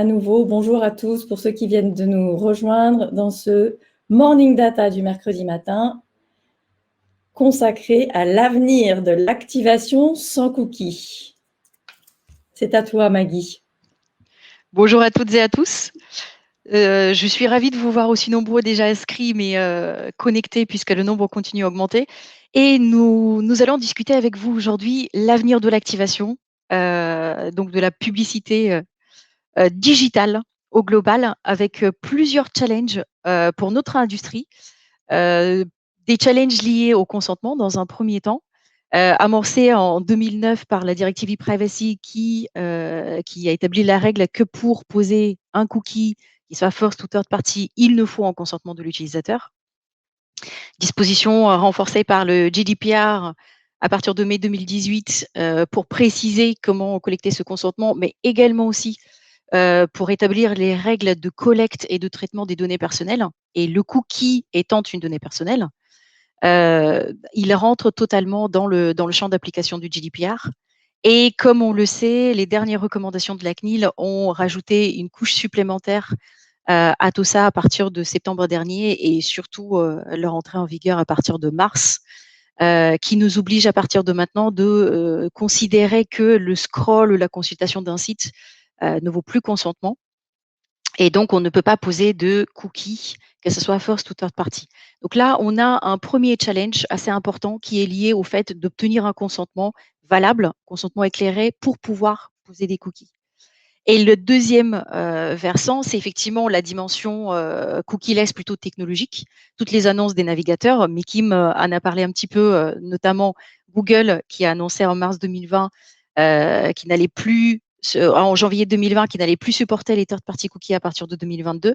à nouveau. Bonjour à tous pour ceux qui viennent de nous rejoindre dans ce Morning Data du mercredi matin consacré à l'avenir de l'activation sans cookies. C'est à toi, Maggie. Bonjour à toutes et à tous. Je suis ravie de vous voir aussi nombreux déjà inscrits, mais connectés, puisque le nombre continue à augmenter. Et nous allons discuter avec vous aujourd'hui l'avenir de l'activation, donc de la publicité digitale au global, avec plusieurs challenges pour notre industrie. Des challenges liés au consentement dans un premier temps, amorcé en 2009 par la directive e-privacy qui a établi la règle que pour poser un cookie qui soit first ou third party, il ne faut un consentement de l'utilisateur. Disposition renforcée par le GDPR à partir de mai 2018 pour préciser comment collecter ce consentement, mais également aussi pour établir les règles de collecte et de traitement des données personnelles, et le cookie étant une donnée personnelle. Il rentre totalement dans le champ d'application du GDPR. Et comme on le sait, les dernières recommandations de la CNIL ont rajouté une couche supplémentaire à tout ça à partir de septembre dernier, et surtout leur entrée en vigueur à partir de mars, qui nous oblige à partir de maintenant de considérer que le scroll ou la consultation d'un site ne vaut plus consentement. Et donc, on ne peut pas poser de cookies, que ce soit first ou third party. Donc là, on a un premier challenge assez important qui est lié au fait d'obtenir un consentement valable, consentement éclairé, pour pouvoir poser des cookies. Et le deuxième versant, c'est effectivement la dimension cookie-less plutôt technologique. Toutes les annonces des navigateurs, Mekim en a parlé un petit peu, notamment Google qui a annoncé en mars 2020 qui n'allait plus en janvier 2020, qui n'allait plus supporter les third-party cookies à partir de 2022.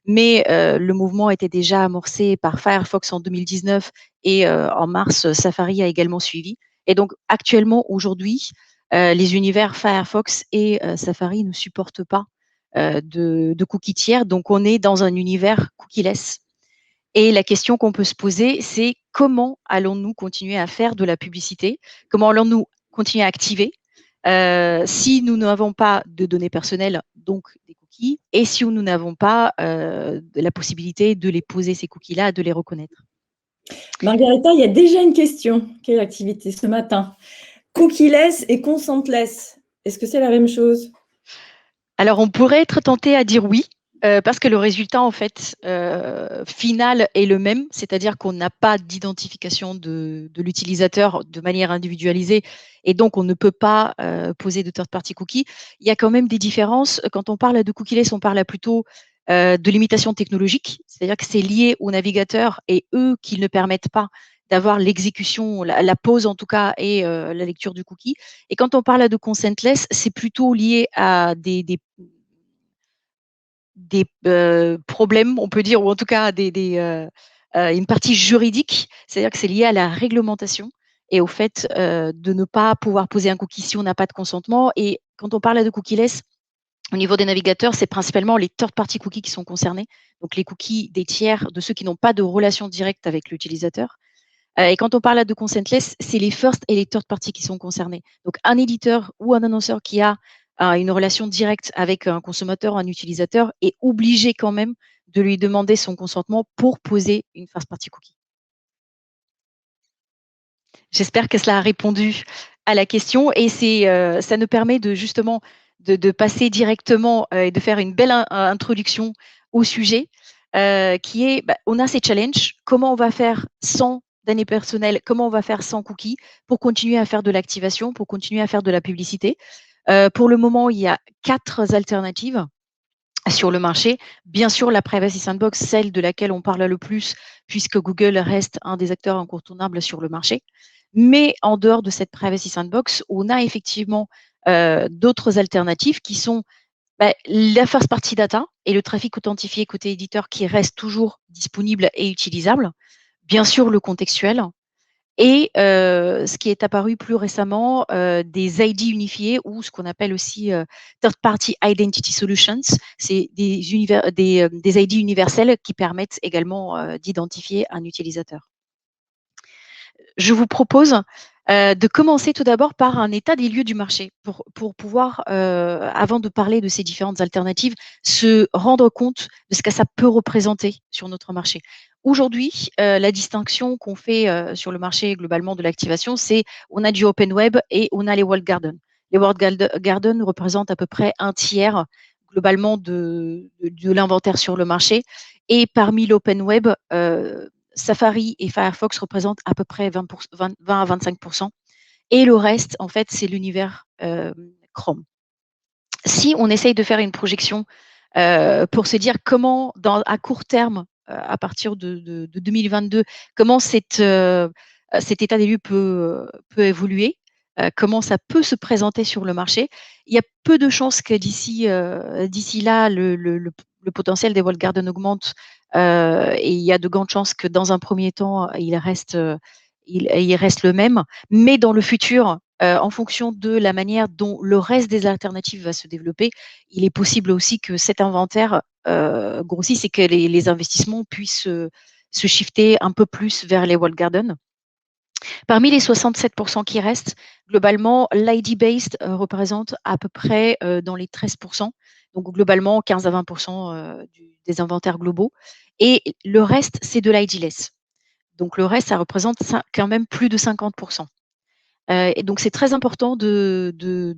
Mais le mouvement était déjà amorcé par Firefox en 2019 et en mars, Safari a également suivi. Et donc, actuellement, aujourd'hui, les univers Firefox et Safari ne supportent pas de cookies tiers. Donc, on est dans un univers cookie-less. Et la question qu'on peut se poser, c'est comment allons-nous continuer à faire de la publicité? Comment allons-nous continuer à activer si nous n'avons pas de données personnelles, donc des cookies, et si nous n'avons pas la possibilité de les poser, ces cookies-là, de les reconnaître? Margaretha, il y a déjà une question. Quelle activité ce matin? Cookie-less et consentless, est-ce que c'est la même chose? Alors, on pourrait être tenté à dire oui, parce que le résultat, en fait, final est le même, c'est-à-dire qu'on n'a pas d'identification de l'utilisateur de manière individualisée, et donc on ne peut pas poser de third-party cookies. Il y a quand même des différences. Quand on parle de cookie-less, on parle plutôt de limitation technologique, c'est-à-dire que c'est lié aux navigateurs et eux qui ne permettent pas d'avoir l'exécution, la pose en tout cas, et la lecture du cookie. Et quand on parle de consentless, c'est plutôt lié à des problèmes, on peut dire, ou en tout cas une partie juridique, c'est-à-dire que c'est lié à la réglementation et au fait de ne pas pouvoir poser un cookie si on n'a pas de consentement. Et quand on parle de cookie-less, au niveau des navigateurs, c'est principalement les third-party cookies qui sont concernés, donc les cookies des tiers, de ceux qui n'ont pas de relation directe avec l'utilisateur. Et quand on parle de consentless, c'est les first et les third party qui sont concernés. Donc, un éditeur ou un annonceur qui a une relation directe avec un consommateur, un utilisateur, est obligé quand même de lui demander son consentement pour poser une first party cookie. J'espère que cela a répondu à la question, et ça nous permet de justement de passer directement et de faire une belle introduction au sujet qui est, on a ces challenges, comment on va faire sans données personnelles, comment on va faire sans cookies pour continuer à faire de l'activation, pour continuer à faire de la publicité. Pour le moment, il y a 4 alternatives sur le marché. Bien sûr, la Privacy Sandbox, celle de laquelle on parle le plus, puisque Google reste un des acteurs incontournables sur le marché. Mais en dehors de cette Privacy Sandbox, on a effectivement d'autres alternatives qui sont la first party data et le trafic authentifié côté éditeur qui reste toujours disponible et utilisable. Bien sûr, le contextuel. Et ce qui est apparu plus récemment, des ID unifiés, ou ce qu'on appelle aussi Third Party Identity Solutions. C'est des ID universels qui permettent également d'identifier un utilisateur. Je vous propose de commencer tout d'abord par un état des lieux du marché pour pouvoir, avant de parler de ces différentes alternatives, se rendre compte de ce que ça peut représenter sur notre marché. Aujourd'hui, la distinction qu'on fait, sur le marché globalement de l'activation, c'est on a du open web et on a les walled gardens. Les walled gardens représentent à peu près un tiers globalement de l'inventaire sur le marché et parmi l'open web, Safari et Firefox représentent à peu près 20 à 25 et le reste, en fait, c'est l'univers, Chrome. Si on essaye de faire une projection, pour se dire comment à court terme, à partir de 2022, comment cet état des lieux peut évoluer, comment ça peut se présenter sur le marché. Il y a peu de chances que d'ici là, le potentiel des walled gardens augmente, et il y a de grandes chances que dans un premier temps, il reste le même. Mais dans le futur, en fonction de la manière dont le reste des alternatives va se développer, il est possible aussi que cet inventaire grossisse et que les investissements puissent se shifter un peu plus vers les walled gardens. Parmi les 67 qui restent, globalement, l'ID-based représente à peu près dans les 13 donc globalement 15 à 20 des inventaires globaux. Et le reste, c'est de l'ID-less. Donc le reste, ça représente quand même plus de 50 et donc c'est très important de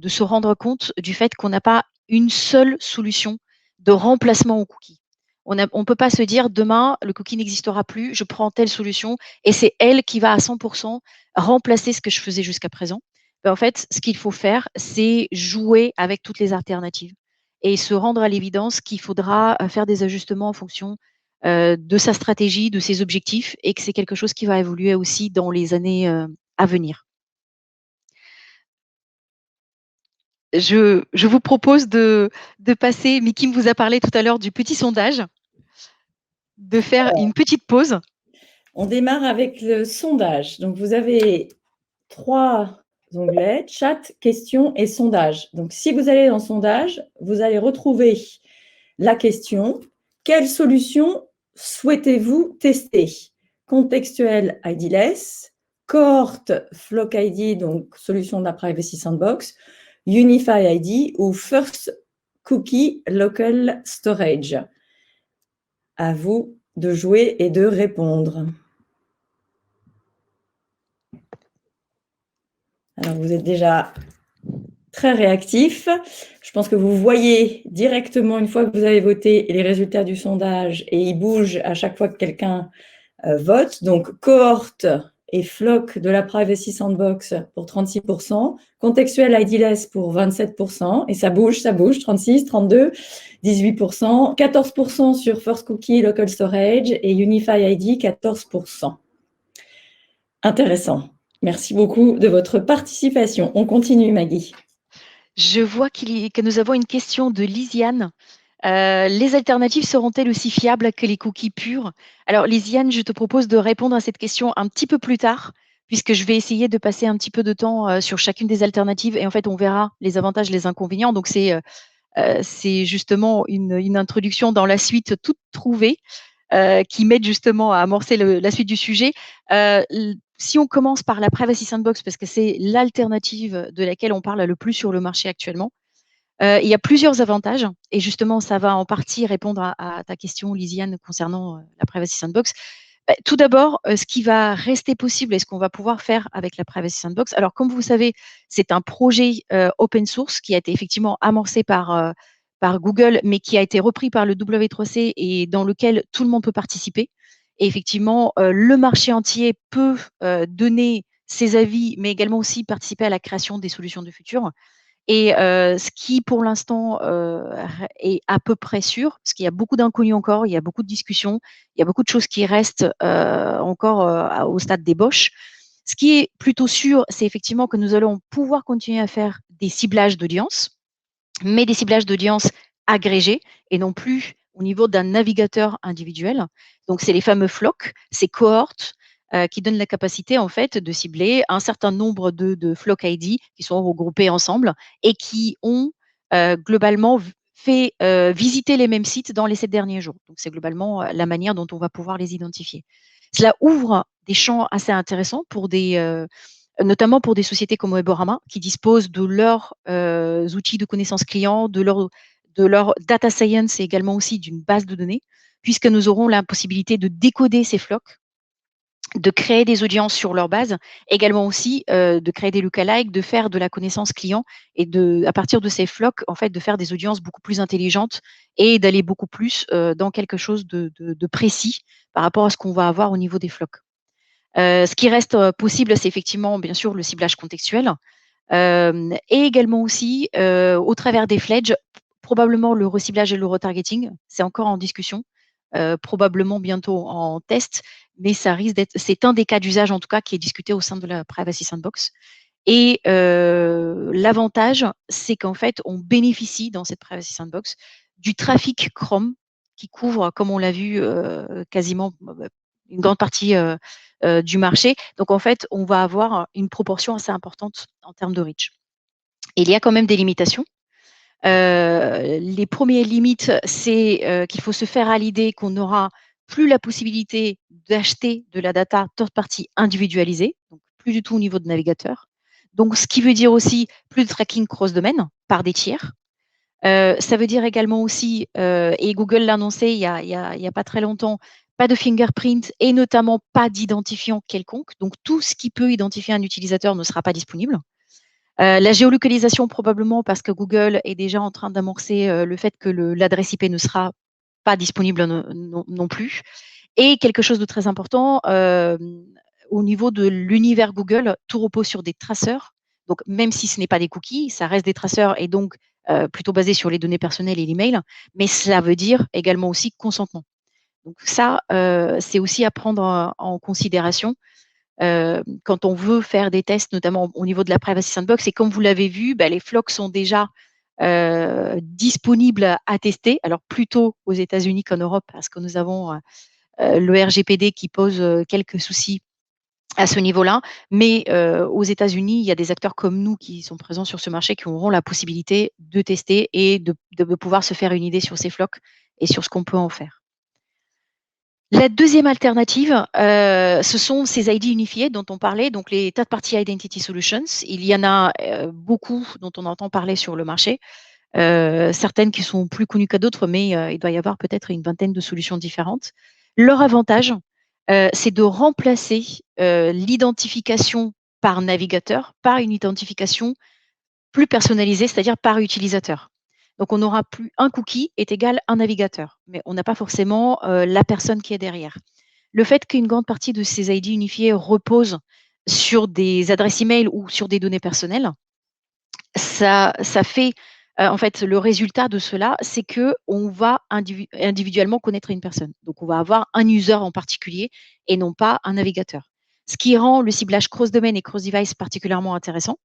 se rendre compte du fait qu'on n'a pas une seule solution de remplacement au cookie. On peut pas se dire: «Demain, le cookie n'existera plus, je prends telle solution et c'est elle qui va à 100 remplacer ce que je faisais jusqu'à présent». En fait, ce qu'il faut faire, c'est jouer avec toutes les alternatives et se rendre à l'évidence qu'il faudra, faire des ajustements en fonction, de sa stratégie, de ses objectifs et que c'est quelque chose qui va évoluer aussi dans les années, à venir. Je vous propose de passer, mais Kim vous a parlé tout à l'heure du petit sondage, de faire une petite pause. On démarre avec le sondage. Donc, vous avez 3 onglets, chat, questions et sondage. Donc, si vous allez dans sondage, vous allez retrouver la question: quelle solution souhaitez-vous tester? Contextuel ID-less, cohort Flock ID, donc solution de la Privacy Sandbox, Unify ID ou First Cookie Local Storage. À vous de jouer et de répondre. Alors, vous êtes déjà très réactif. Je pense que vous voyez directement, une fois que vous avez voté, les résultats du sondage et ils bougent à chaque fois que quelqu'un vote. Donc, cohorte et flock de la Privacy Sandbox pour 36%, contextuel ID-less pour 27%, et ça bouge, 36, 32, 18%, 14% sur First Cookie Local Storage et Unify ID, 14%. Intéressant. Merci beaucoup de votre participation. On continue, Maggie. Je vois que nous avons une question de Lisiane. Les alternatives seront-elles aussi fiables que les cookies purs? Alors Lisiane, je te propose de répondre à cette question un petit peu plus tard, puisque je vais essayer de passer un petit peu de temps sur chacune des alternatives et en fait on verra les avantages, les inconvénients. Donc c'est justement une introduction dans la suite toute trouvée qui m'aide justement à amorcer la suite du sujet. Si on commence par la Privacy Sandbox, parce que c'est l'alternative de laquelle on parle le plus sur le marché actuellement, il y a plusieurs avantages et justement, ça va en partie répondre à ta question, Lisiane, concernant la Privacy Sandbox. Tout d'abord, ce qui va rester possible et ce qu'on va pouvoir faire avec la Privacy Sandbox. Alors, comme vous savez, c'est un projet open source qui a été effectivement amorcé par Google, mais qui a été repris par le W3C et dans lequel tout le monde peut participer. Et effectivement, le marché entier peut donner ses avis, mais également aussi participer à la création des solutions de futur. Et ce qui, pour l'instant, est à peu près sûr, parce qu'il y a beaucoup d'inconnus encore, il y a beaucoup de discussions, il y a beaucoup de choses qui restent encore au stade d'ébauche. Ce qui est plutôt sûr, c'est effectivement que nous allons pouvoir continuer à faire des ciblages d'audience, mais des ciblages d'audience agrégés et non plus au niveau d'un navigateur individuel. Donc, c'est les fameux flocks, ces cohortes qui donnent la capacité en fait de cibler un certain nombre de flock ID qui sont regroupés ensemble et qui ont globalement fait visiter les mêmes sites dans les 7 derniers jours. Donc, c'est globalement la manière dont on va pouvoir les identifier. Cela ouvre des champs assez intéressants pour notamment pour des sociétés comme Weborama, qui disposent de leurs outils de connaissance client, de leur data science et également aussi d'une base de données, puisque nous aurons la possibilité de décoder ces flocks, de créer des audiences sur leur base, également aussi de créer des lookalikes, de faire de la connaissance client et à partir de ces flocks, en fait, de faire des audiences beaucoup plus intelligentes et d'aller beaucoup plus dans quelque chose de précis par rapport à ce qu'on va avoir au niveau des flocks. Ce qui reste possible, c'est effectivement, bien sûr, le ciblage contextuel et également aussi, au travers des fledges, probablement le reciblage et le retargeting. C'est encore en discussion, probablement bientôt en test, mais ça risque c'est un des cas d'usage, en tout cas, qui est discuté au sein de la Privacy Sandbox. Et l'avantage, c'est qu'en fait, on bénéficie dans cette Privacy Sandbox du trafic Chrome qui couvre, comme on l'a vu, quasiment une grande partie du marché. Donc, en fait, on va avoir une proportion assez importante en termes de reach. Et il y a quand même des limitations. Les premières limites, c'est qu'il faut se faire à l'idée qu'on n'aura plus la possibilité d'acheter de la data third party individualisée, donc plus du tout au niveau de navigateur. Donc, ce qui veut dire aussi plus de tracking cross-domaine par des tiers. Ça veut dire également aussi, et Google l'a annoncé il y a pas très longtemps, pas de fingerprint et notamment pas d'identifiant quelconque. Donc, tout ce qui peut identifier un utilisateur ne sera pas disponible. La géolocalisation probablement parce que Google est déjà en train d'amorcer le fait que l'adresse IP ne sera pas disponible non plus. Et quelque chose de très important, au niveau de l'univers Google, tout repose sur des traceurs. Donc, même si ce n'est pas des cookies, ça reste des traceurs et donc plutôt basé sur les données personnelles et l'email, mais cela veut dire également aussi consentement. Donc ça, c'est aussi à prendre en considération quand on veut faire des tests, notamment au niveau de la Privacy Sandbox. Et comme vous l'avez vu, les flocks sont déjà disponibles à tester, alors plutôt aux États-Unis qu'en Europe, parce que nous avons le RGPD qui pose quelques soucis à ce niveau-là. Mais aux États-Unis, il y a des acteurs comme nous qui sont présents sur ce marché qui auront la possibilité de tester et de pouvoir se faire une idée sur ces flocks et sur ce qu'on peut en faire. La deuxième alternative, ce sont ces ID unifiés dont on parlait, donc les Third Party Identity Solutions. Il y en a beaucoup dont on entend parler sur le marché, certaines qui sont plus connues que d'autres, mais il doit y avoir peut-être une vingtaine de solutions différentes. Leur avantage, c'est de remplacer l'identification par navigateur par une identification plus personnalisée, c'est-à-dire par utilisateur. Donc, on n'aura plus un cookie est égal à un navigateur, mais on n'a pas forcément la personne qui est derrière. Le fait qu'une grande partie de ces ID unifiés repose sur des adresses email ou sur des données personnelles, ça fait en fait le résultat de cela, c'est que on va individuellement connaître une personne. Donc, on va avoir un user en particulier et non pas un navigateur. Ce qui rend le ciblage cross-domaine et cross-device particulièrement intéressant,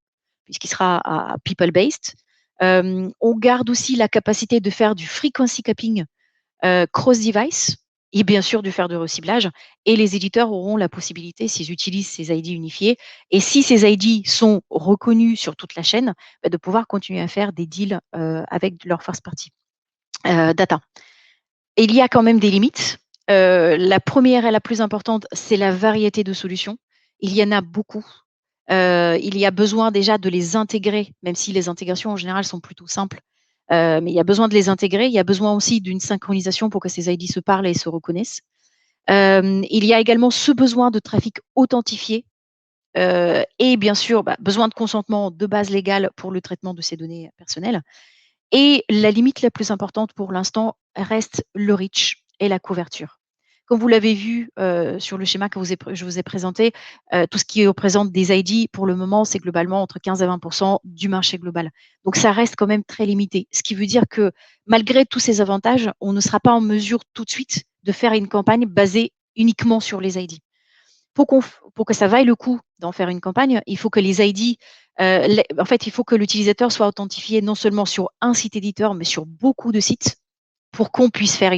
puisqu'il sera à people-based. On garde aussi la capacité de faire du frequency capping cross-device et bien sûr de faire du reciblage. Et les éditeurs auront la possibilité, s'ils utilisent ces ID unifiés, et si ces ID sont reconnus sur toute la chaîne, de pouvoir continuer à faire des deals avec leur first party data. Et il y a quand même des limites. La première et la plus importante, c'est la variété de solutions. Il y en a beaucoup. Il y a besoin déjà de les intégrer, même si les intégrations en général sont plutôt simples. Mais il y a besoin de les intégrer. Il y a besoin aussi d'une synchronisation pour que ces ID se parlent et se reconnaissent. Il y a également ce besoin de trafic authentifié et bien sûr, besoin de consentement de base légale pour le traitement de ces données personnelles. Et la limite la plus importante pour l'instant reste le reach et la couverture. Comme vous l'avez vu sur le schéma que je vous ai présenté, tout ce qui représente des ID, pour le moment, c'est globalement entre 15 et 20% du marché global. Donc, ça reste quand même très limité. Ce qui veut dire que malgré tous ces avantages, on ne sera pas en mesure tout de suite de faire une campagne basée uniquement sur les ID. Pour que ça vaille le coup d'en faire une campagne, il faut que les ID, en fait, il faut que l'utilisateur soit authentifié non seulement sur un site éditeur, mais sur beaucoup de sites pour qu'on puisse faire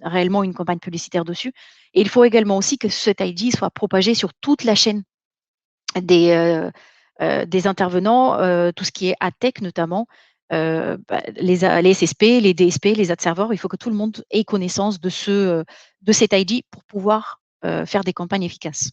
réellement une campagne publicitaire dessus. Et il faut également aussi que cet ID soit propagé sur toute la chaîne des intervenants, tout ce qui est ad tech notamment, les SSP, les DSP, les ad serveurs. Il faut que tout le monde ait connaissance de cet ID pour pouvoir faire des campagnes efficaces.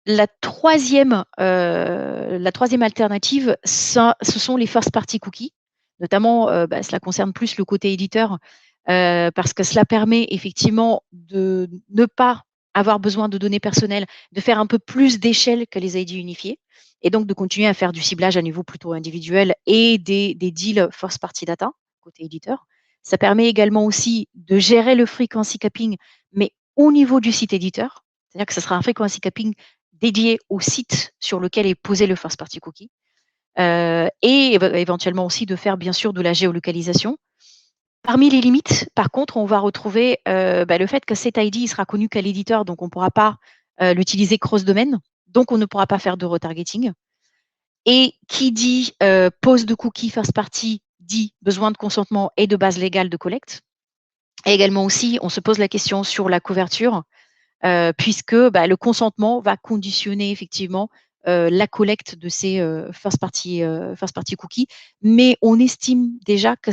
La troisième alternative, ce sont les first party cookies. Notamment, cela concerne plus le côté éditeur, parce que cela permet effectivement de ne pas avoir besoin de données personnelles, de faire un peu plus d'échelle que les ID unifiés, et donc de continuer à faire du ciblage à niveau plutôt individuel et des deals first party data, côté éditeur. Ça permet également aussi de gérer le frequency capping, mais au niveau du site éditeur. C'est-à-dire que ce sera un frequency capping dédié au site sur lequel est posé le first party cookie. Et éventuellement aussi de faire bien sûr de la géolocalisation. Parmi les limites, par contre, on va retrouver le fait que cet ID sera connu qu'à l'éditeur, donc on ne pourra pas l'utiliser cross-domaine, donc on ne pourra pas faire de retargeting. Et qui dit pose de cookie first party dit besoin de consentement et de base légale de collecte. Et également aussi, on se pose la question sur la couverture, puisque le consentement va conditionner effectivement la collecte de ces first party cookies, mais on estime déjà que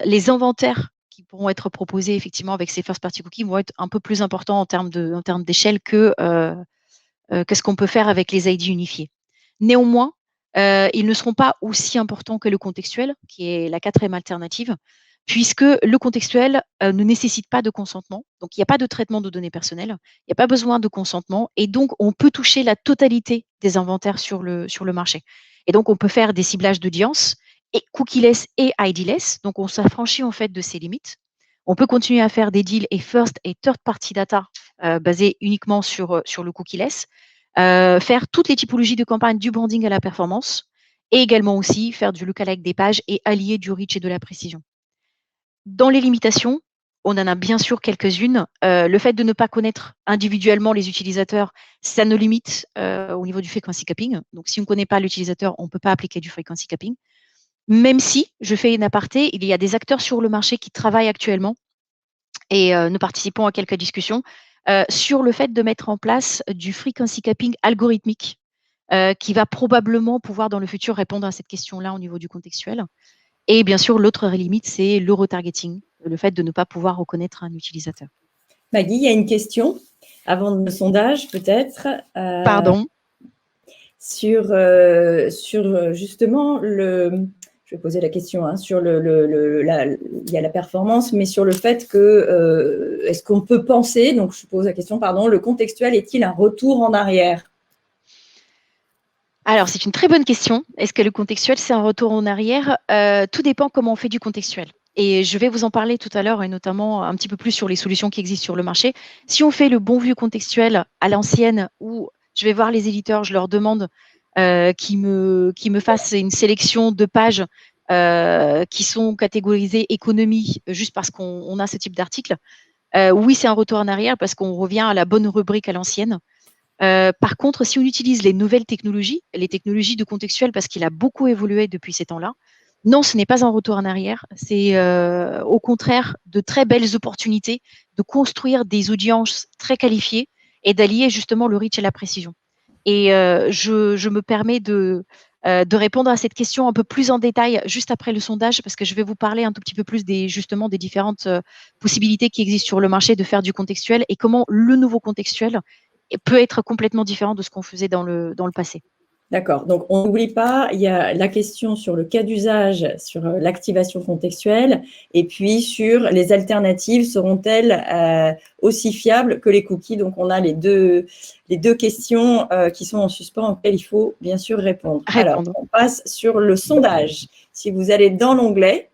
les inventaires qui pourront être proposés effectivement avec ces first party cookies vont être un peu plus importants en termes d'échelle que ce qu'on peut faire avec les ID unifiés. Néanmoins, ils ne seront pas aussi importants que le contextuel, qui est la quatrième alternative, puisque le contextuel ne nécessite pas de consentement. Donc, il n'y a pas de traitement de données personnelles, il n'y a pas besoin de consentement, et donc on peut toucher la totalité des inventaires sur le marché. Et donc, on peut faire des ciblages d'audience, et cookieless et ID-less, donc on s'affranchit en fait de ces limites. On peut continuer à faire des deals et first et third party data basés uniquement sur le cookieless, faire toutes les typologies de campagne du branding à la performance, et également aussi faire du lookalike des pages et allier du reach et de la précision. Dans les limitations, on en a bien sûr quelques-unes. Le fait de ne pas connaître individuellement les utilisateurs, ça nous limite au niveau du frequency capping. Donc, si on ne connaît pas l'utilisateur, on ne peut pas appliquer du frequency capping. Même si, je fais une aparté, il y a des acteurs sur le marché qui travaillent actuellement, et nous participons à quelques discussions, sur le fait de mettre en place du frequency capping algorithmique, qui va probablement pouvoir dans le futur répondre à cette question-là au niveau du contextuel. Et bien sûr, l'autre limite, c'est le retargeting, le fait de ne pas pouvoir reconnaître un utilisateur. Maggie, il y a une question avant le sondage, peut-être. Pardon. Sur justement je vais poser la question sur il y a la performance, mais sur le fait que est-ce qu'on peut penser, donc je pose la question, pardon, le contextuel est-il un retour en arrière? Alors, c'est une très bonne question. Est-ce que le contextuel, c'est un retour en arrière? Tout dépend comment on fait du contextuel. Et je vais vous en parler tout à l'heure, et notamment un petit peu plus sur les solutions qui existent sur le marché. Si on fait le bon vieux contextuel à l'ancienne, où je vais voir les éditeurs, je leur demande qu'ils me fassent une sélection de pages qui sont catégorisées économie, juste parce qu'on a ce type d'article. Oui, c'est un retour en arrière parce qu'on revient à la bonne rubrique à l'ancienne. Par contre, si on utilise les nouvelles technologies, les technologies de contextuel, parce qu'il a beaucoup évolué depuis ces temps-là, non, ce n'est pas un retour en arrière. C'est au contraire de très belles opportunités de construire des audiences très qualifiées et d'allier justement le reach et la précision. Et je me permets de répondre à cette question un peu plus en détail juste après le sondage, parce que je vais vous parler un tout petit peu plus justement des différentes possibilités qui existent sur le marché de faire du contextuel et comment le nouveau contextuel peut être complètement différent de ce qu'on faisait dans le passé. D'accord. Donc, on n'oublie pas, il y a la question sur le cas d'usage, sur l'activation contextuelle, et puis sur les alternatives, seront-elles aussi fiables que les cookies? Donc, on a les deux questions qui sont en suspens auxquelles il faut bien sûr répondre. Alors, on passe sur le sondage. Si vous allez dans l'onglet,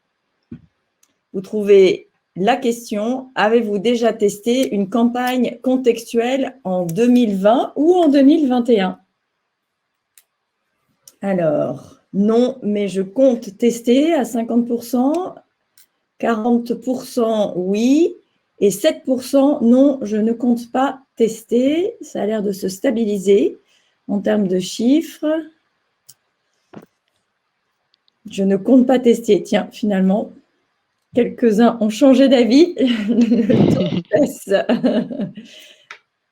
vous trouvez la question: avez-vous déjà testé une campagne contextuelle en 2020 ou en 2021? Alors, non, mais je compte tester à 50%, 40% oui, et 7% non, je ne compte pas tester. Ça a l'air de se stabiliser en termes de chiffres. Je ne compte pas tester. Tiens, finalement, quelques-uns ont changé d'avis.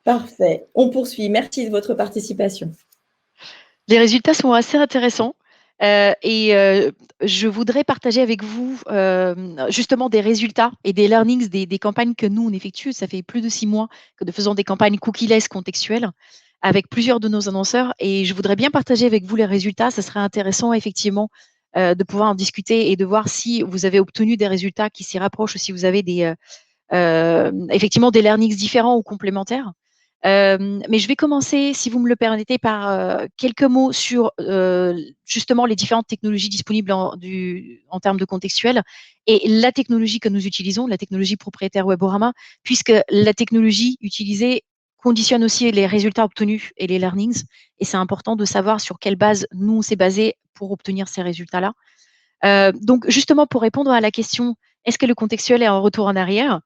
Parfait. On poursuit. Merci de votre participation. Les résultats sont assez intéressants. Je voudrais partager avec vous justement des résultats et des learnings des campagnes que nous, on effectue. Ça fait plus de 6 mois que nous faisons des campagnes cookie-less contextuelles avec plusieurs de nos annonceurs et je voudrais bien partager avec vous les résultats. Ça serait intéressant effectivement de pouvoir en discuter et de voir si vous avez obtenu des résultats qui s'y rapprochent ou si vous avez effectivement des learnings différents ou complémentaires. Mais je vais commencer, si vous me le permettez, par quelques mots sur justement les différentes technologies disponibles en termes de contextuel et la technologie que nous utilisons, la technologie propriétaire Weborama, puisque la technologie utilisée conditionne aussi les résultats obtenus et les learnings. Et c'est important de savoir sur quelle base nous on s'est basé pour obtenir ces résultats-là. Donc justement, pour répondre à la question, est-ce que le contextuel est un retour en arrière?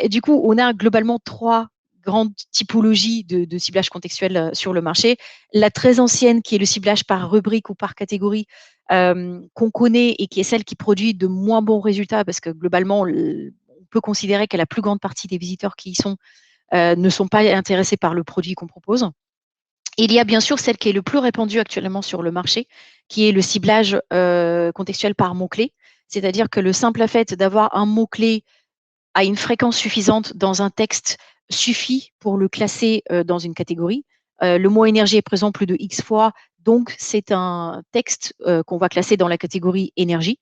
Du coup, on a globalement 3 grandes typologies de ciblage contextuel sur le marché. La très ancienne, qui est le ciblage par rubrique ou par catégorie, qu'on connaît et qui est celle qui produit de moins bons résultats parce que globalement, on peut considérer que la plus grande partie des visiteurs qui y sont ne sont pas intéressés par le produit qu'on propose. Il y a bien sûr celle qui est le plus répandue actuellement sur le marché, qui est le ciblage contextuel par mots-clés. C'est-à-dire que le simple fait d'avoir un mot-clé à une fréquence suffisante dans un texte suffit pour le classer dans une catégorie. Le mot énergie est présent plus de X fois, donc c'est un texte qu'on va classer dans la catégorie énergie.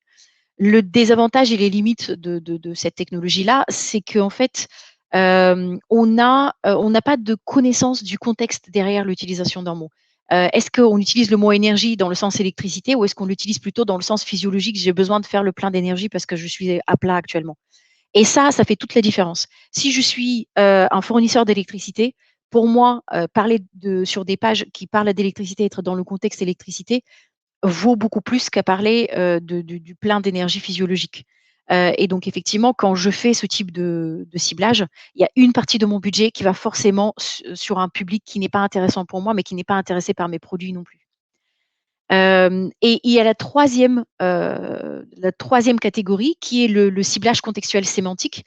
Le désavantage et les limites de cette technologie-là, c'est qu'en fait, on n'a pas de connaissance du contexte derrière l'utilisation d'un mot. Est-ce qu'on utilise le mot énergie dans le sens électricité ou est-ce qu'on l'utilise plutôt dans le sens physiologique? J'ai besoin de faire le plein d'énergie parce que je suis à plat actuellement. Et ça fait toute la différence. Si je suis un fournisseur d'électricité, pour moi, parler sur des pages qui parlent d'électricité, être dans le contexte électricité, vaut beaucoup plus qu'à parler du plein d'énergie physiologique. Et donc effectivement, quand je fais ce type de ciblage, il y a une partie de mon budget qui va forcément sur un public qui n'est pas intéressant pour moi, mais qui n'est pas intéressé par mes produits non plus. Et il y a la troisième catégorie qui est le ciblage contextuel sémantique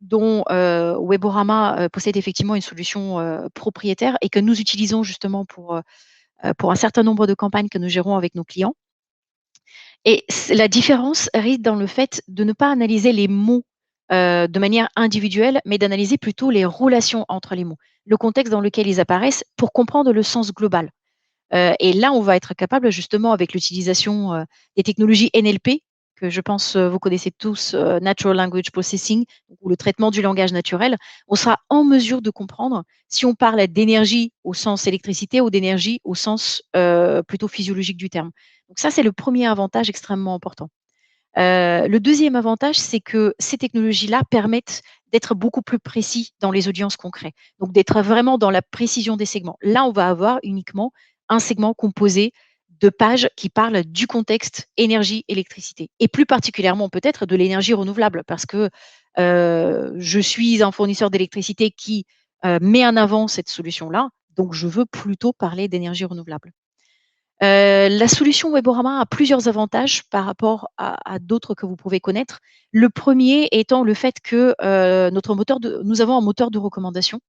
dont Weborama possède effectivement une solution propriétaire et que nous utilisons justement pour un certain nombre de campagnes que nous gérons avec nos clients. Et la différence réside dans le fait de ne pas analyser les mots de manière individuelle, mais d'analyser plutôt les relations entre les mots, le contexte dans lequel ils apparaissent pour comprendre le sens global. Et là, on va être capable justement avec l'utilisation des technologies NLP, que je pense vous connaissez tous, Natural Language Processing, ou le traitement du langage naturel. On sera en mesure de comprendre si on parle d'énergie au sens électricité ou d'énergie au sens plutôt physiologique du terme. Donc ça, c'est le premier avantage extrêmement important. Le deuxième avantage, c'est que ces technologies-là permettent d'être beaucoup plus précis dans les audiences qu'on crée. Donc d'être vraiment dans la précision des segments. Là, on va avoir uniquement un segment composé de pages qui parlent du contexte énergie, électricité. Et plus particulièrement peut-être de l'énergie renouvelable parce que je suis un fournisseur d'électricité qui met en avant cette solution-là. Donc je veux plutôt parler d'énergie renouvelable. La solution Weborama a plusieurs avantages par rapport à d'autres que vous pouvez connaître. Le premier étant le fait que nous avons un moteur de recommandation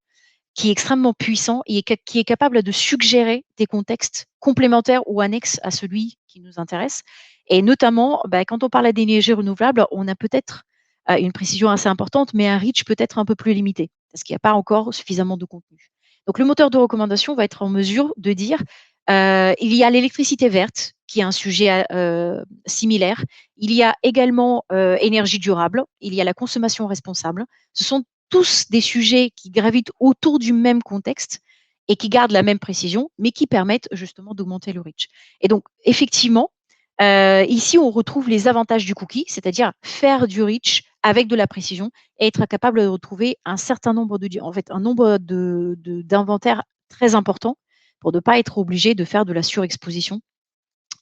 qui est extrêmement puissant et qui est capable de suggérer des contextes complémentaires ou annexes à celui qui nous intéresse. Et notamment, quand on parle d'énergie renouvelable, on a peut-être une précision assez importante, mais un reach peut-être un peu plus limité, parce qu'il n'y a pas encore suffisamment de contenu. Donc le moteur de recommandation va être en mesure de dire il y a l'électricité verte, qui est un sujet similaire. Il y a également énergie durable. Il y a la consommation responsable. Ce sont tous des sujets qui gravitent autour du même contexte et qui gardent la même précision, mais qui permettent justement d'augmenter le reach. Et donc, effectivement, ici, on retrouve les avantages du cookie, c'est-à-dire faire du reach avec de la précision et être capable de retrouver un certain nombre un nombre d'inventaires très important pour ne pas être obligé de faire de la surexposition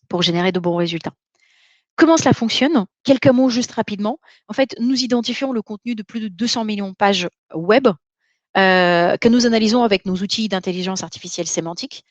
pour générer de bons résultats. Comment cela fonctionne? Quelques mots juste rapidement. En fait, nous identifions le contenu de plus de 200 millions de pages web que nous analysons avec nos outils d'intelligence artificielle sémantique.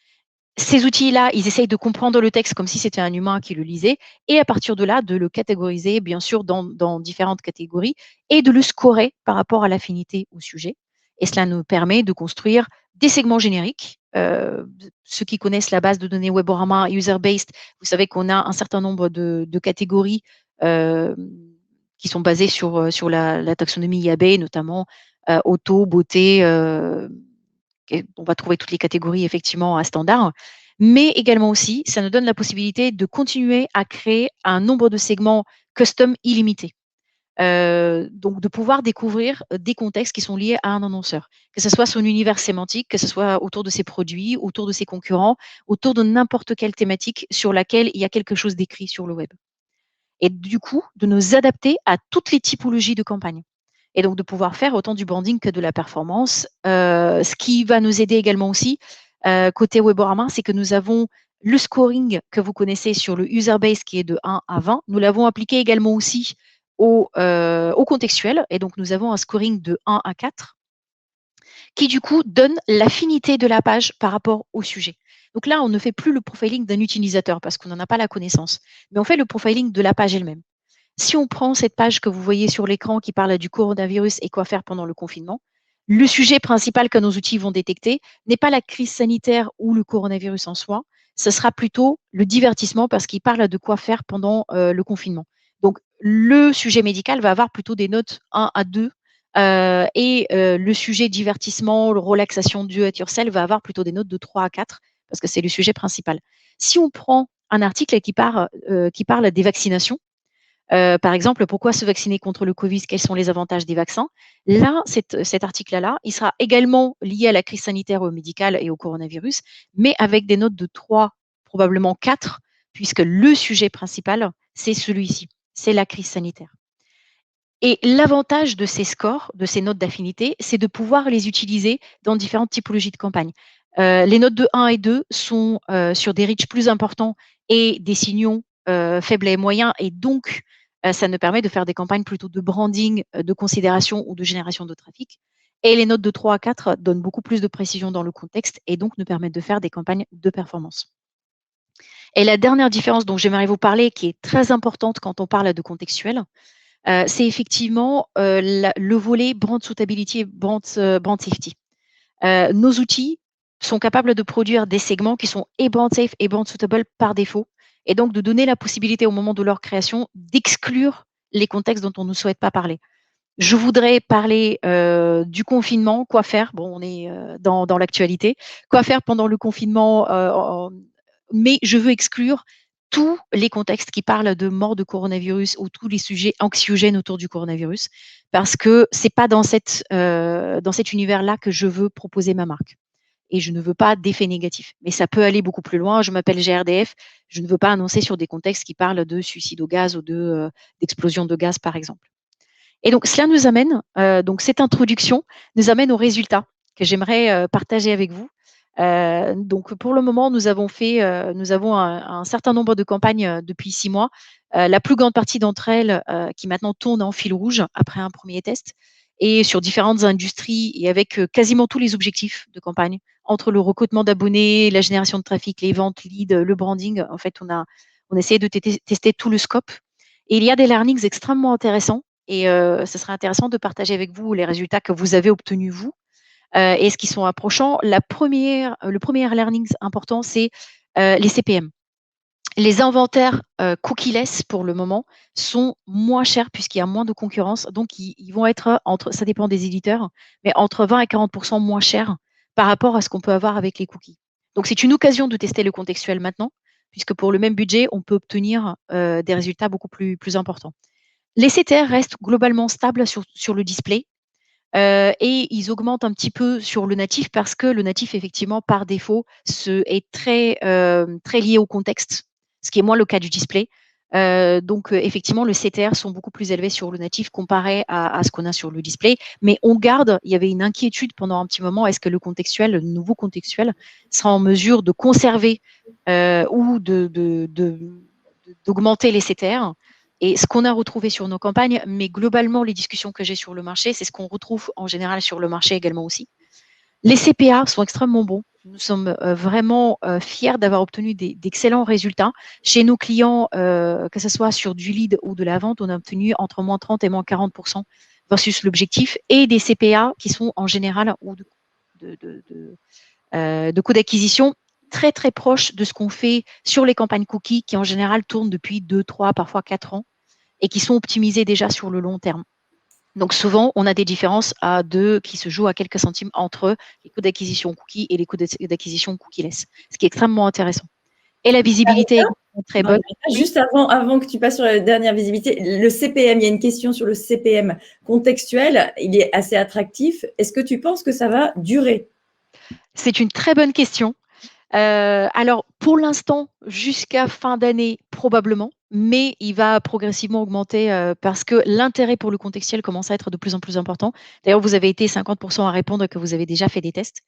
Ces outils-là, ils essayent de comprendre le texte comme si c'était un humain qui le lisait et à partir de là, de le catégoriser, bien sûr, dans différentes catégories et de le scorer par rapport à l'affinité au sujet. Et cela nous permet de construire des segments génériques. Ceux qui connaissent la base de données Weborama user-based, vous savez qu'on a un certain nombre de catégories qui sont basées sur la taxonomie IAB, notamment auto, beauté. On va trouver toutes les catégories effectivement à standard. Mais également aussi, ça nous donne la possibilité de continuer à créer un nombre de segments custom illimité. Donc de pouvoir découvrir des contextes qui sont liés à un annonceur, que ce soit son univers sémantique, que ce soit autour de ses produits, autour de ses concurrents, autour de n'importe quelle thématique sur laquelle il y a quelque chose d'écrit sur le web. Et du coup, de nous adapter à toutes les typologies de campagnes. Et donc de pouvoir faire autant du branding que de la performance. Ce qui va nous aider également aussi, côté Weborama, c'est que nous avons le scoring que vous connaissez sur le user base qui est de 1 à 20. Nous l'avons appliqué également aussi au contextuel. Et donc, nous avons un scoring de 1 à 4 qui, du coup, donne l'affinité de la page par rapport au sujet. Donc là, on ne fait plus le profiling d'un utilisateur parce qu'on n'en a pas la connaissance, mais on fait le profiling de la page elle-même. Si on prend cette page que vous voyez sur l'écran qui parle du coronavirus et quoi faire pendant le confinement, le sujet principal que nos outils vont détecter n'est pas la crise sanitaire ou le coronavirus en soi, ce sera plutôt le divertissement parce qu'il parle de quoi faire pendant le confinement. Donc, le sujet médical va avoir plutôt des notes 1 à 2 et le sujet divertissement, relaxation, do it yourself va avoir plutôt des notes de 3 à 4 parce que c'est le sujet principal. Si on prend un article qui parle des vaccinations, par exemple, pourquoi se vacciner contre le Covid? Quels sont les avantages des vaccins? Là, cet article-là, il sera également lié à la crise sanitaire, au médical et au coronavirus, mais avec des notes de 3, probablement 4, puisque le sujet principal, c'est celui-ci, c'est la crise sanitaire. Et l'avantage de ces scores, de ces notes d'affinité, c'est de pouvoir les utiliser dans différentes typologies de campagnes. Les notes de 1 et 2 sont sur des reaches plus importants et des signaux faibles et moyens, et donc ça nous permet de faire des campagnes plutôt de branding, de considération ou de génération de trafic. Et les notes de 3 à 4 donnent beaucoup plus de précision dans le contexte et donc nous permettent de faire des campagnes de performance. Et la dernière différence dont j'aimerais vous parler, qui est très importante quand on parle de contextuel, c'est effectivement le volet brand suitability et brand safety. Nos outils sont capables de produire des segments qui sont et brand safe et brand suitable par défaut, et donc de donner la possibilité au moment de leur création d'exclure les contextes dont on ne souhaite pas parler. Je voudrais parler du confinement, quoi faire, bon, on est dans l'actualité, quoi faire pendant le confinement, mais je veux exclure tous les contextes qui parlent de mort de coronavirus ou tous les sujets anxiogènes autour du coronavirus, parce que c'est pas dans cet univers-là que je veux proposer ma marque. Et je ne veux pas d'effet négatif. Mais ça peut aller beaucoup plus loin. Je m'appelle GRDF. Je ne veux pas annoncer sur des contextes qui parlent de suicide au gaz ou d'explosion de gaz, par exemple. Et donc, cela nous amène, donc cette introduction nous amène aux résultats que j'aimerais partager avec vous. Donc, pour le moment, nous avons un certain nombre de campagnes depuis 6 mois. La plus grande partie d'entre elles qui maintenant tournent en fil rouge après un premier test et sur différentes industries et avec quasiment tous les objectifs de campagne, entre le recrutement d'abonnés, la génération de trafic, les ventes, leads, le branding. En fait, on a essayé de tester tout le scope. Et il y a des learnings extrêmement intéressants. Et ce serait intéressant de partager avec vous les résultats que vous avez obtenus, vous, et ce qui sont approchants. Le premier learning important, c'est les CPM. Les inventaires cookieless, pour le moment, sont moins chers puisqu'il y a moins de concurrence. Donc, ils vont être, ça dépend des éditeurs, mais entre 20 et 40% moins chers par rapport à ce qu'on peut avoir avec les cookies. Donc, c'est une occasion de tester le contextuel maintenant, puisque pour le même budget, on peut obtenir des résultats beaucoup plus importants. Les CTR restent globalement stables sur le display et ils augmentent un petit peu sur le natif parce que le natif, effectivement, par défaut, est très lié au contexte, ce qui est moins le cas du display. Donc, effectivement, les CTR sont beaucoup plus élevés sur le natif comparé à ce qu'on a sur le display. Mais on garde, il y avait une inquiétude pendant un petit moment, est-ce que le nouveau contextuel sera en mesure de conserver ou d'augmenter les CTR? Et ce qu'on a retrouvé sur nos campagnes, mais globalement, les discussions que j'ai sur le marché, c'est ce qu'on retrouve en général sur le marché également aussi. Les CPA sont extrêmement bons. Nous sommes vraiment fiers d'avoir obtenu d'excellents résultats. Chez nos clients, que ce soit sur du lead ou de la vente, on a obtenu entre moins 30 et moins 40% versus l'objectif, et des CPA qui sont en général, ou de coûts d'acquisition très très proches de ce qu'on fait sur les campagnes cookies, qui en général tournent depuis 2, 3, parfois 4 ans, et qui sont optimisées déjà sur le long terme. Donc souvent, on a des différences qui se jouent à quelques centimes entre les coûts d'acquisition cookies et les coûts d'acquisition cookieless, ce qui est extrêmement intéressant. Et la visibilité est très bonne. Juste avant que tu passes sur la dernière visibilité, le CPM, il y a une question sur le CPM contextuel, il est assez attractif. Est-ce que tu penses que ça va durer? C'est une très bonne question. Alors, pour l'instant, jusqu'à fin d'année, probablement, mais il va progressivement augmenter parce que l'intérêt pour le contextuel commence à être de plus en plus important. D'ailleurs, vous avez été 50% à répondre que vous avez déjà fait des tests.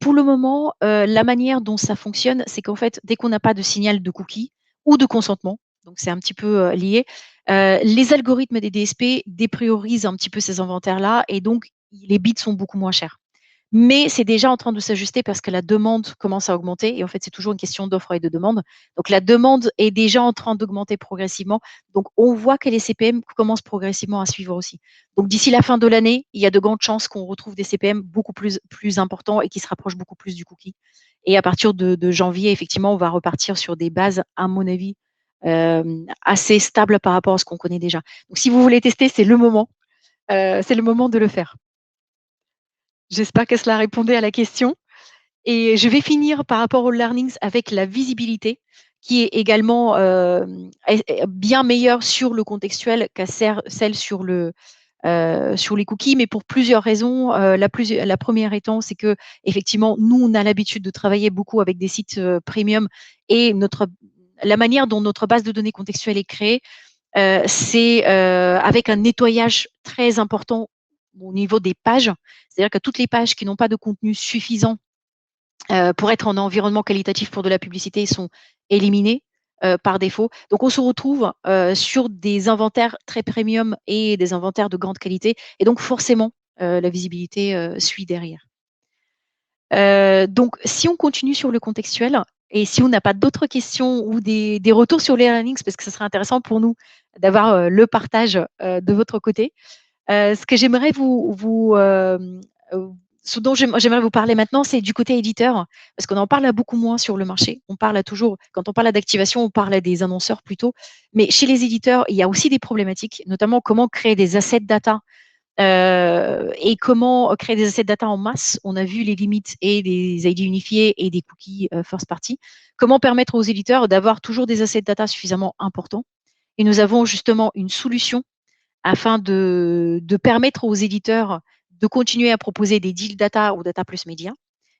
Pour le moment, la manière dont ça fonctionne, c'est qu'en fait, dès qu'on n'a pas de signal de cookie ou de consentement, donc c'est un petit peu lié, les algorithmes des DSP dépriorisent un petit peu ces inventaires-là, et donc les bits sont beaucoup moins chers. Mais c'est déjà en train de s'ajuster parce que la demande commence à augmenter, et en fait, c'est toujours une question d'offre et de demande. Donc la demande est déjà en train d'augmenter progressivement. Donc on voit que les CPM commencent progressivement à suivre aussi. Donc d'ici la fin de l'année, il y a de grandes chances qu'on retrouve des CPM beaucoup plus importants et qui se rapprochent beaucoup plus du cookie. Et à partir de janvier, effectivement, on va repartir sur des bases, à mon avis, assez stables par rapport à ce qu'on connaît déjà. Donc si vous voulez tester, c'est le moment. C'est le moment de le faire. J'espère que cela répondait à la question. Et je vais finir par rapport aux learnings avec la visibilité, qui est également bien meilleure sur le contextuel qu'à celle sur les cookies, mais pour plusieurs raisons. La première étant, c'est que effectivement, nous, on a l'habitude de travailler beaucoup avec des sites premium, et la manière dont notre base de données contextuelle est créée, c'est avec un nettoyage très important au niveau des pages. C'est-à-dire que toutes les pages qui n'ont pas de contenu suffisant pour être en environnement qualitatif pour de la publicité sont éliminées par défaut. Donc on se retrouve sur des inventaires très premium et des inventaires de grande qualité, et donc forcément la visibilité suit derrière. Donc si on continue sur le contextuel, et si on n'a pas d'autres questions ou des retours sur les learnings, parce que ce serait intéressant pour nous d'avoir le partage de votre côté, ce que j'aimerais ce dont j'aimerais vous parler maintenant, c'est du côté éditeur, parce qu'on en parle beaucoup moins sur le marché. On parle toujours, quand on parle d'activation, on parle des annonceurs plutôt, mais chez les éditeurs, il y a aussi des problématiques, notamment comment créer des assets data et comment créer des assets data en masse. On a vu les limites et des ID unifiés et des cookies first party. Comment permettre aux éditeurs d'avoir toujours des assets data suffisamment importants? Et nous avons justement une solution afin de permettre aux éditeurs de continuer à proposer des deals data ou data plus média,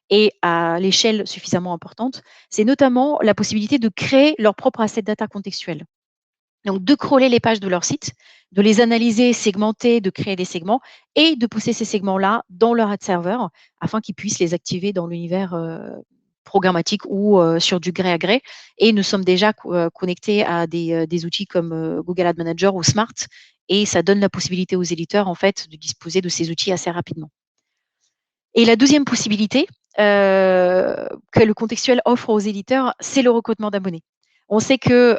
et à l'échelle suffisamment importante. C'est notamment la possibilité de créer leur propre asset data contextuel. Donc, de crawler les pages de leur site, de les analyser, segmenter, de créer des segments, et de pousser ces segments-là dans leur ad server afin qu'ils puissent les activer dans l'univers programmatique ou sur du gré à gré. Et nous sommes déjà connectés à des outils comme Google Ad Manager ou Smart, et ça donne la possibilité aux éditeurs en fait de disposer de ces outils assez rapidement. Et la deuxième possibilité que le contextuel offre aux éditeurs, c'est le recrutement d'abonnés. On sait que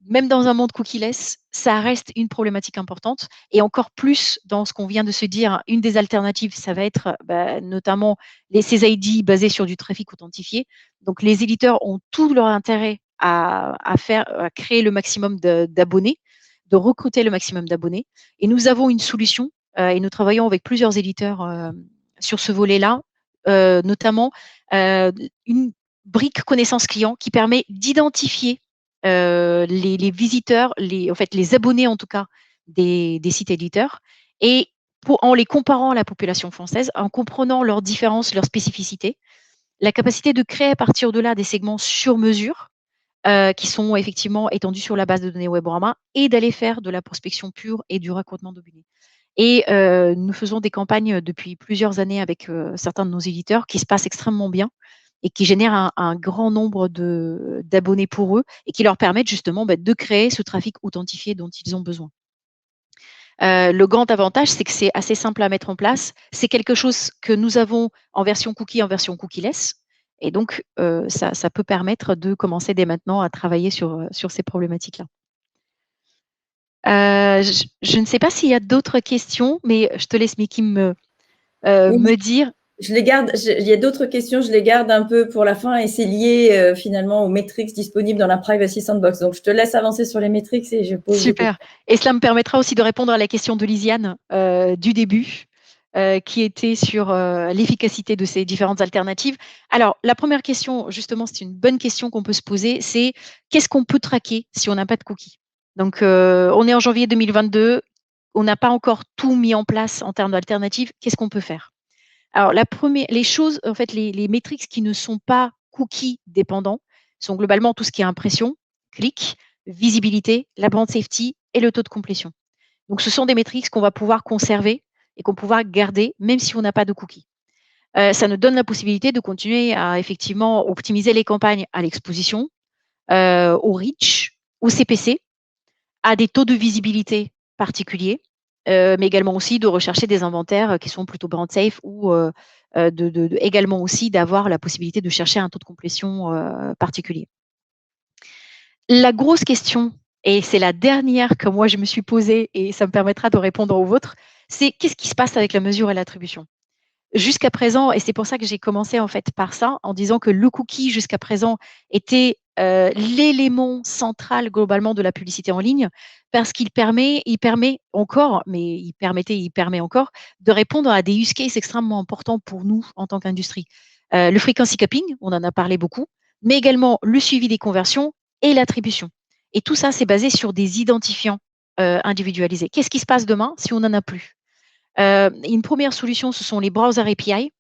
même dans un monde cookieless, ça reste une problématique importante, et encore plus dans ce qu'on vient de se dire. Une des alternatives, ça va être notamment les CID basés sur du trafic authentifié. Donc les éditeurs ont tout leur intérêt à créer le maximum d'abonnés, de recruter le maximum d'abonnés. Et nous avons une solution, et nous travaillons avec plusieurs éditeurs sur ce volet-là, notamment une brique connaissance client qui permet d'identifier les visiteurs, les abonnés en tout cas des sites éditeurs, et en les comparant à la population française, en comprenant leurs différences, leurs spécificités, la capacité de créer à partir de là des segments sur mesure qui sont effectivement étendus sur la base de données Weborama, et d'aller faire de la prospection pure et du recrutement d'abonnés. Et nous faisons des campagnes depuis plusieurs années avec certains de nos éditeurs qui se passent extrêmement bien et qui génèrent un grand nombre d'abonnés pour eux, et qui leur permettent justement de créer ce trafic authentifié dont ils ont besoin. Le grand avantage, c'est que c'est assez simple à mettre en place. C'est quelque chose que nous avons en version cookie, en version cookieless. Et donc, ça peut permettre de commencer dès maintenant à travailler sur ces problématiques-là. Je ne sais pas s'il y a d'autres questions, mais je te laisse, Miki, me dire. Je les garde, il y a d'autres questions, je les garde un peu pour la fin et c'est lié finalement aux métriques disponibles dans la Privacy Sandbox. Donc, je te laisse avancer sur les métriques et je pose des Super. questions. Et cela me permettra aussi de répondre à la question de Lisiane du début, qui était sur l'efficacité de ces différentes alternatives. Alors, la première question, justement, c'est une bonne question qu'on peut se poser, c'est qu'est-ce qu'on peut traquer si on n'a pas de cookies? Donc, on est en janvier 2022, on n'a pas encore tout mis en place en termes d'alternatives, qu'est-ce qu'on peut faire? Alors, les choses, en fait, les métriques qui ne sont pas cookies dépendants sont globalement tout ce qui est impression, clic, visibilité, la brand safety et le taux de complétion. Donc, ce sont des métriques qu'on va pouvoir conserver et qu'on va pouvoir garder même si on n'a pas de cookies. Ça nous donne la possibilité de continuer à effectivement optimiser les campagnes à l'exposition, au reach, au CPC, à des taux de visibilité particuliers, mais également aussi de rechercher des inventaires qui sont plutôt brand safe ou également aussi d'avoir la possibilité de chercher un taux de complétion particulier. La grosse question, et c'est la dernière que moi je me suis posée et ça me permettra de répondre aux vôtres, c'est qu'est-ce qui se passe avec la mesure et l'attribution? Jusqu'à présent, et c'est pour ça que j'ai commencé en fait par ça, en disant que le cookie jusqu'à présent était l'élément central globalement de la publicité en ligne, parce il permet encore, mais il permet encore de répondre à des use cases extrêmement importants pour nous en tant qu'industrie. Le frequency capping, on en a parlé beaucoup, mais également le suivi des conversions et l'attribution. Et tout ça, c'est basé sur des identifiants individualisés. Qu'est-ce qui se passe demain si on n'en a plus? Une première solution, ce sont les browser API,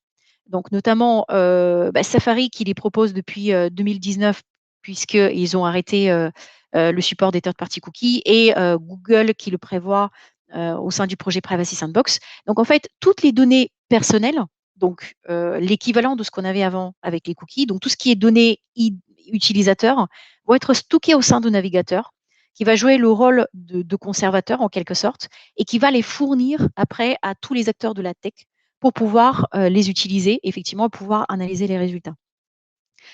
donc notamment Safari qui les propose depuis 2019, puisqu'ils ont arrêté le support des third-party cookies, et Google qui le prévoit au sein du projet Privacy Sandbox. Donc en fait, toutes les données personnelles, donc l'équivalent de ce qu'on avait avant avec les cookies, donc tout ce qui est données utilisateurs, vont être stockées au sein de navigateur, qui va jouer le rôle de conservateur en quelque sorte, et qui va les fournir après à tous les acteurs de la tech pour pouvoir les utiliser, effectivement, pouvoir analyser les résultats.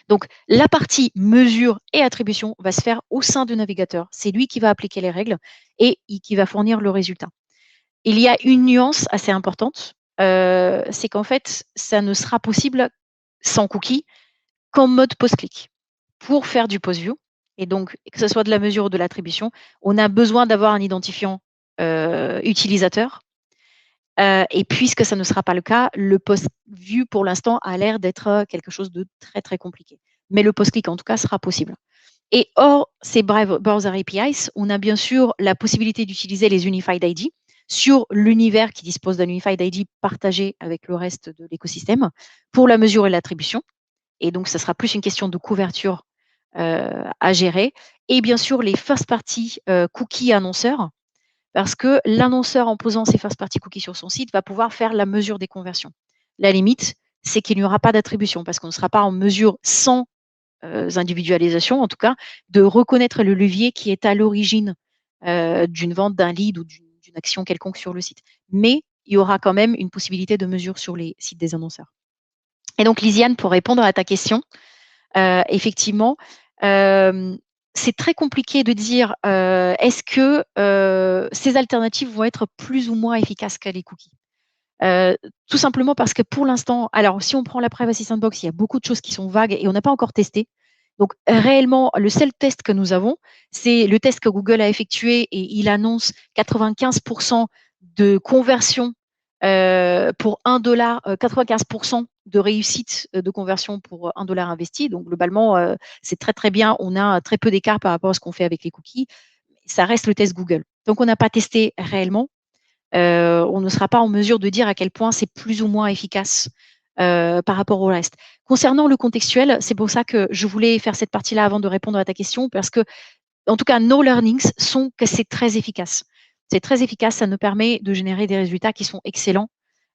Donc, la partie mesure et attribution va se faire au sein du navigateur. C'est lui qui va appliquer les règles et qui va fournir le résultat. Il y a une nuance assez importante, c'est qu'en fait, ça ne sera possible sans cookie qu'en mode post-click. Pour faire du post-view, et donc que ce soit de la mesure ou de l'attribution, on a besoin d'avoir un identifiant utilisateur. Et puisque ça ne sera pas le cas, le post-view, pour l'instant, a l'air d'être quelque chose de très, très compliqué. Mais le post-click, en tout cas, sera possible. Et hors ces browser APIs, on a bien sûr la possibilité d'utiliser les Unified ID sur l'univers qui dispose d'un Unified ID partagé avec le reste de l'écosystème pour la mesure et l'attribution. Et donc, ça sera plus une question de couverture à gérer. Et bien sûr, les first-party cookies annonceurs, parce que l'annonceur, en posant ses first-party cookies sur son site, va pouvoir faire la mesure des conversions. La limite, c'est qu'il n'y aura pas d'attribution, parce qu'on ne sera pas en mesure, sans individualisation en tout cas, de reconnaître le levier qui est à l'origine d'une vente, d'un lead ou d'une action quelconque sur le site. Mais il y aura quand même une possibilité de mesure sur les sites des annonceurs. Et donc, Lisiane, pour répondre à ta question, effectivement, c'est très compliqué de dire est-ce que ces alternatives vont être plus ou moins efficaces que les cookies. Tout simplement parce que pour l'instant, alors si on prend la Privacy Sandbox, il y a beaucoup de choses qui sont vagues et on n'a pas encore testé. Donc réellement, le seul test que nous avons, c'est le test que Google a effectué et il annonce 95% de conversion pour $1, 95% de réussite de conversion pour $1 investi. Donc globalement, c'est très très bien. On a très peu d'écart par rapport à ce qu'on fait avec les cookies. Ça reste le test Google. Donc on n'a pas testé réellement. On ne sera pas en mesure de dire à quel point c'est plus ou moins efficace par rapport au reste. Concernant le contextuel, c'est pour ça que je voulais faire cette partie-là avant de répondre à ta question, parce que, en tout cas, nos learnings sont que c'est très efficace. C'est très efficace, ça nous permet de générer des résultats qui sont excellents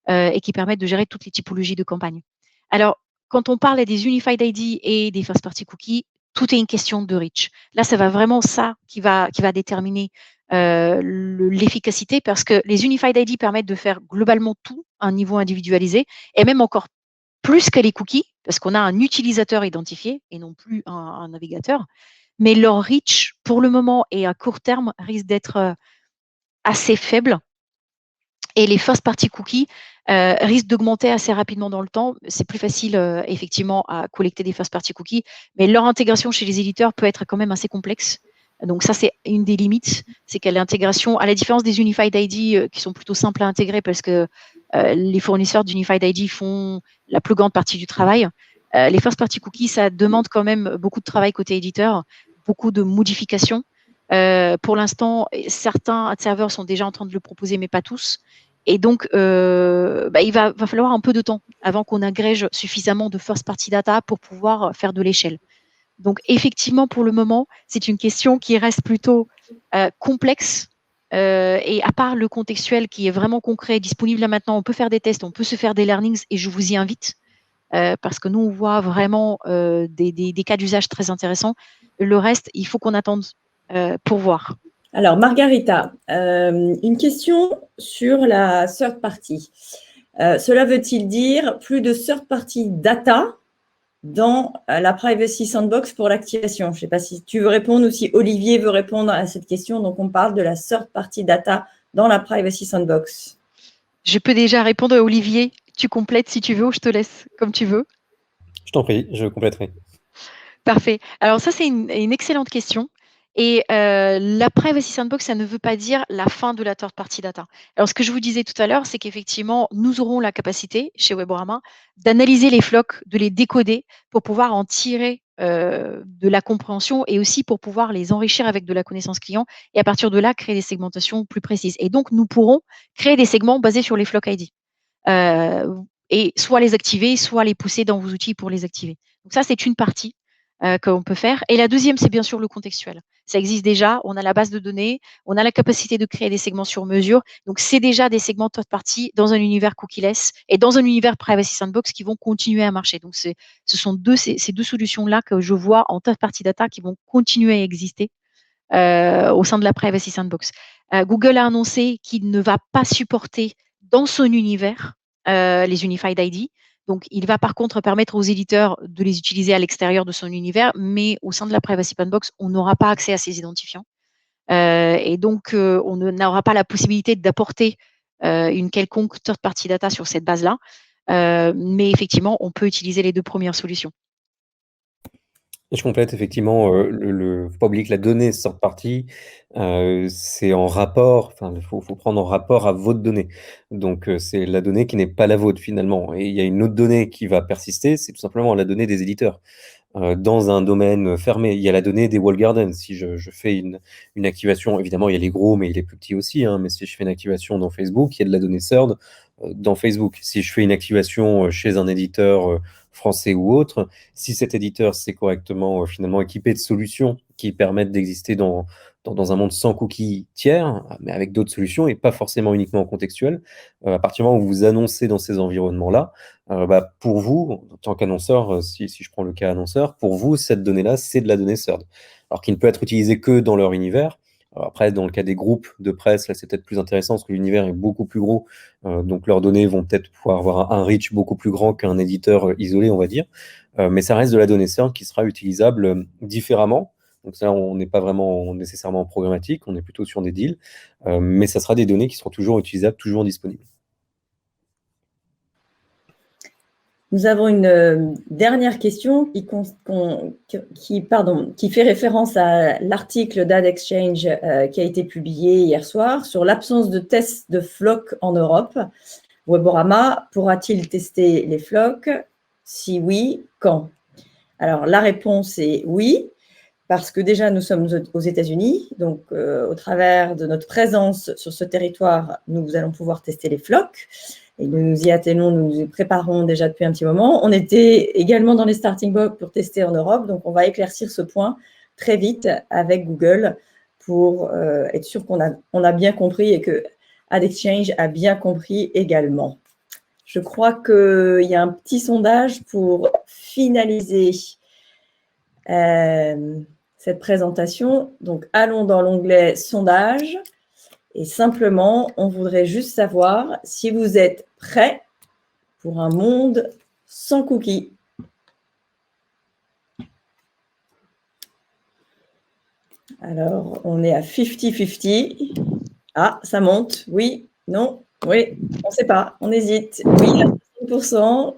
et qui permettent de gérer toutes les typologies de campagne. Alors, quand on parle des Unified ID et des first-party cookies, tout est une question de reach. Là, ça va vraiment ça qui va déterminer l'efficacité, parce que les Unified ID permettent de faire globalement tout à un niveau individualisé, et même encore plus que les cookies, parce qu'on a un utilisateur identifié et non plus un navigateur. Mais leur reach, pour le moment et à court terme, risque d'être assez faible. Et les first party cookies risquent d'augmenter assez rapidement dans le temps. C'est plus facile, effectivement, à collecter des first party cookies, mais leur intégration chez les éditeurs peut être quand même assez complexe. Donc ça, c'est une des limites, c'est qu'à l'intégration, à la différence des Unified ID qui sont plutôt simples à intégrer parce que les fournisseurs d'Unified ID font la plus grande partie du travail. Les first party cookies, ça demande quand même beaucoup de travail côté éditeur, beaucoup de modifications. Pour l'instant, certains ad serveurs sont déjà en train de le proposer, mais pas tous. Et donc, il va falloir un peu de temps avant qu'on agrège suffisamment de first party data pour pouvoir faire de l'échelle. Donc, effectivement, pour le moment, c'est une question qui reste plutôt complexe. Et à part le contextuel qui est vraiment concret, disponible là maintenant, on peut faire des tests, on peut se faire des learnings et je vous y invite parce que nous, on voit vraiment des cas d'usage très intéressants. Le reste, il faut qu'on attende pour voir. Alors, Margarita, une question sur la third party. Cela veut-il dire plus de third party data dans la Privacy Sandbox pour l'activation? Je ne sais pas si tu veux répondre ou si Olivier veut répondre à cette question. Donc, on parle de la third party data dans la Privacy Sandbox. Je peux déjà répondre à Olivier. Tu complètes si tu veux ou je te laisse comme tu veux. Je t'en prie, je compléterai. Parfait. Alors ça, c'est une excellente question. Et la Privacy Sandbox, ça ne veut pas dire la fin de la third party data. Alors ce que je vous disais tout à l'heure, c'est qu'effectivement, nous aurons la capacité chez Weborama d'analyser les flocks, de les décoder pour pouvoir en tirer de la compréhension et aussi pour pouvoir les enrichir avec de la connaissance client et à partir de là, créer des segmentations plus précises. Et donc, nous pourrons créer des segments basés sur les flock ID. Et soit les activer, soit les pousser dans vos outils pour les activer. Donc ça, c'est une partie qu'on peut faire. Et la deuxième, c'est bien sûr le contextuel. Ça existe déjà, on a la base de données, on a la capacité de créer des segments sur mesure. Donc, c'est déjà des segments third party dans un univers cookieless et dans un univers Privacy Sandbox qui vont continuer à marcher. Donc, ce sont ces deux solutions-là que je vois en third party data qui vont continuer à exister au sein de la Privacy Sandbox. Google a annoncé qu'il ne va pas supporter dans son univers les Unified ID. Donc, il va par contre permettre aux éditeurs de les utiliser à l'extérieur de son univers, mais au sein de la Privacy Sandbox, on n'aura pas accès à ces identifiants. Et donc, on n'aura pas la possibilité d'apporter une quelconque third-party data sur cette base-là. Mais effectivement, on peut utiliser les deux premières solutions. Et je complète effectivement, faut pas oublier que la donnée third party, c'est en rapport, enfin, il faut prendre en rapport à votre donnée. Donc, c'est la donnée qui n'est pas la vôtre finalement. Et il y a une autre donnée qui va persister, c'est tout simplement la donnée des éditeurs. Dans un domaine fermé, il y a la donnée des walled gardens. Si je fais une activation, évidemment, il y a les gros, mais il y a les plus petits aussi, hein, mais si je fais une activation dans Facebook, il y a de la donnée third dans Facebook. Si je fais une activation chez un éditeur français ou autre, si cet éditeur s'est correctement finalement équipé de solutions qui permettent d'exister dans un monde sans cookies tiers, mais avec d'autres solutions et pas forcément uniquement contextuelles, à partir du moment où vous annoncez dans ces environnements-là, pour vous, en tant qu'annonceur, si je prends le cas annonceur, pour vous, cette donnée-là, c'est de la donnée third. Alors qu'il ne peut être utilisé que dans leur univers. Alors après, dans le cas des groupes de presse, là, c'est peut-être plus intéressant parce que l'univers est beaucoup plus gros. Donc leurs données vont peut-être pouvoir avoir un reach beaucoup plus grand qu'un éditeur isolé, on va dire. Mais ça reste de la donnée third qui sera utilisable différemment. Donc ça, on n'est pas vraiment nécessairement programmatique, on est plutôt sur des deals. Mais ça sera des données qui seront toujours utilisables, toujours disponibles. Nous avons une dernière question qui fait référence à l'article d'AdExchange qui a été publié hier soir sur l'absence de tests de flocs en Europe. Weborama pourra-t-il tester les flocs? Si oui, quand? Alors, la réponse est oui, parce que déjà, nous sommes aux États-Unis. Donc, au travers de notre présence sur ce territoire, nous allons pouvoir tester les flocs. Et nous nous y attelons, nous nous y préparons déjà depuis un petit moment. On était également dans les starting blocks pour tester en Europe. Donc, on va éclaircir ce point très vite avec Google pour être sûr qu'on a bien compris et que AdExchange a bien compris également. Je crois qu'il y a un petit sondage pour finaliser cette présentation. Donc, allons dans l'onglet « Sondage ». Et simplement, on voudrait juste savoir si vous êtes prêts pour un monde sans cookies. Alors, on est à 50-50. Ah, ça monte. Oui, non, oui, on ne sait pas, on hésite. Oui, à 60%,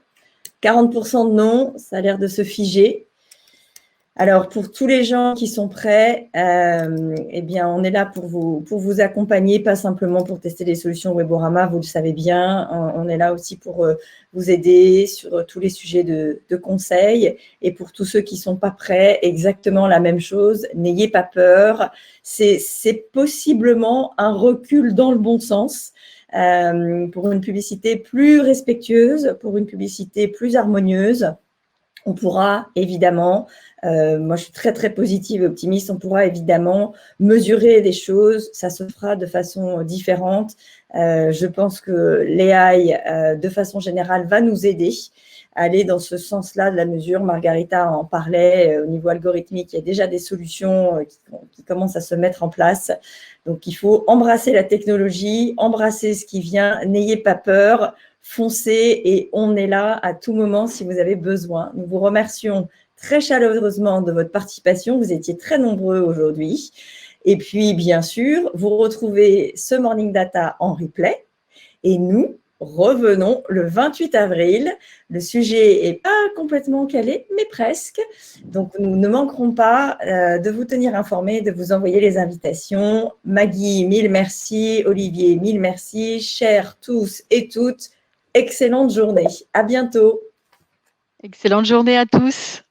40% de non, ça a l'air de se figer. Alors, pour tous les gens qui sont prêts, eh bien, on est là pour vous accompagner, pas simplement pour tester les solutions Weborama, vous le savez bien. On est là aussi pour vous aider sur tous les sujets de conseil. Et pour tous ceux qui ne sont pas prêts, exactement la même chose. N'ayez pas peur. C'est possiblement un recul dans le bon sens. Pour une publicité plus respectueuse, pour une publicité plus harmonieuse. On pourra évidemment, moi je suis très très positive et optimiste, on pourra évidemment mesurer des choses, ça se fera de façon différente. Je pense que l'AI, de façon générale, va nous aider à aller dans ce sens-là de la mesure. Margarita en parlait, au niveau algorithmique, il y a déjà des solutions qui commencent à se mettre en place. Donc il faut embrasser la technologie, embrasser ce qui vient, n'ayez pas peur. Foncez et on est là à tout moment si vous avez besoin. Nous vous remercions très chaleureusement de votre participation. Vous étiez très nombreux aujourd'hui. Et puis, bien sûr, vous retrouvez ce Morning Data en replay. Et nous revenons le 28 avril. Le sujet n'est pas complètement calé, mais presque. Donc, nous ne manquerons pas de vous tenir informés, de vous envoyer les invitations. Maggie, mille merci. Olivier, mille merci. Chers tous et toutes, excellente journée. À bientôt. Excellente journée à tous.